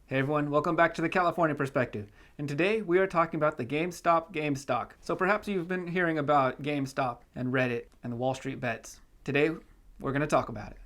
Hey everyone, welcome back to the California Perspective. And today we are talking about the Stop GME Stock. So perhaps you've been hearing about GameStop and Reddit and the WallStreetBets. Today we're going to talk about it.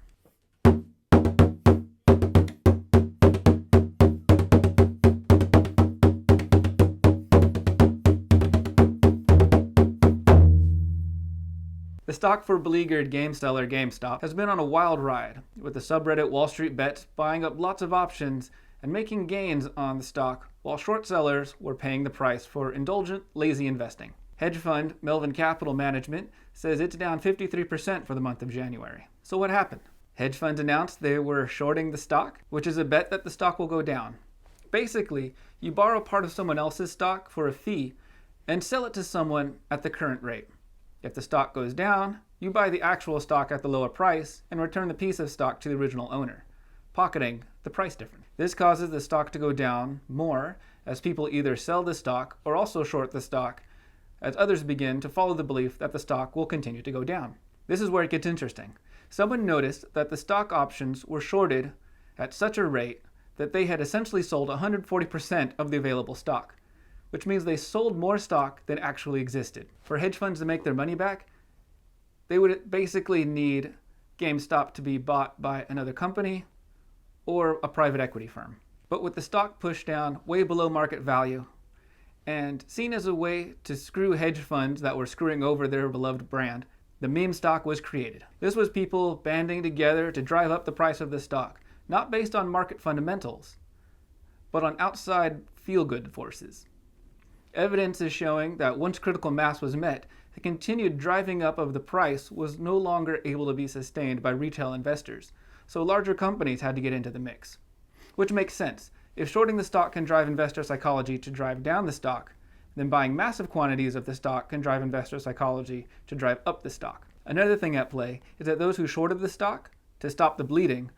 The stock for beleaguered game seller GameStop has been on a wild ride, with the subreddit WallStreetBets buying up lots of options and making gains on the stock, while short sellers were paying the price for indulgent, lazy investing. Hedge fund Melvin Capital Management says it's down 53% for the month of January. So what happened? Hedge funds announced they were shorting the stock, which is a bet that the stock will go down. Basically, you borrow part of someone else's stock for a fee and sell it to someone at the current rate. If the stock goes down, you buy the actual stock at the lower price and return the piece of stock to the original owner, pocketing the price difference. This causes the stock to go down more as people either sell the stock or also short the stock, as others begin to follow the belief that the stock will continue to go down. This is where it gets interesting. Someone noticed that the stock options were shorted at such a rate that they had essentially sold 140% of the available stock, which means they sold more stock than actually existed. For hedge funds to make their money back, they would basically need GameStop to be bought by another company or a private equity firm. But with the stock pushed down way below market value and seen as a way to screw hedge funds that were screwing over their beloved brand, the meme stock was created. This was people banding together to drive up the price of the stock, not based on market fundamentals, but on outside feel-good forces. Evidence is showing that once critical mass was met, the continued driving up of the price was no longer able to be sustained by retail investors, so larger companies had to get into the mix. Which makes sense. If shorting the stock can drive investor psychology to drive down the stock, then buying massive quantities of the stock can drive investor psychology to drive up the stock. Another thing at play is that those who shorted the stock, to stop the bleeding,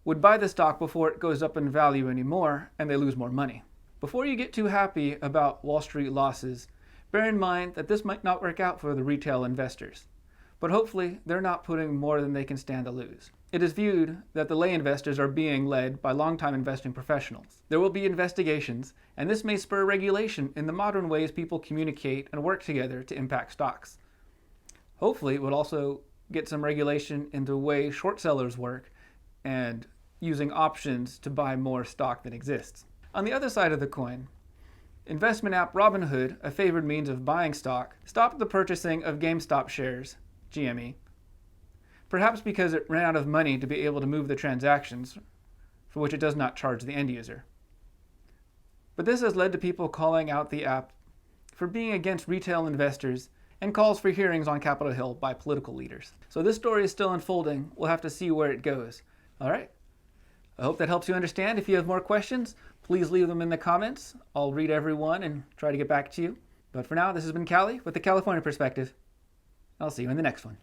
would buy the stock before it goes up in value anymore and they lose more money. Before you get too happy about Wall Street losses, bear in mind that this might not work out for the retail investors, but hopefully they're not putting more than they can stand to lose. It is viewed that the lay investors are being led by long-time investing professionals. There will be investigations, and this may spur regulation in the modern ways people communicate and work together to impact stocks. Hopefully it would also get some regulation in the way short sellers work and using options to buy more stock than exists. On the other side of the coin, investment app Robinhood, a favored means of buying stock, stopped the purchasing of GameStop shares, GME, perhaps because it ran out of money to be able to move the transactions, for which it does not charge the end user. But this has led to people calling out the app for being against retail investors and calls for hearings on Capitol Hill by political leaders. So this story is still unfolding. We'll have to see where it goes. All right. I hope that helps you understand. If you have more questions, please leave them in the comments. I'll read every one and try to get back to you. But for now, this has been Callie with the California Perspective. I'll see you in the next one.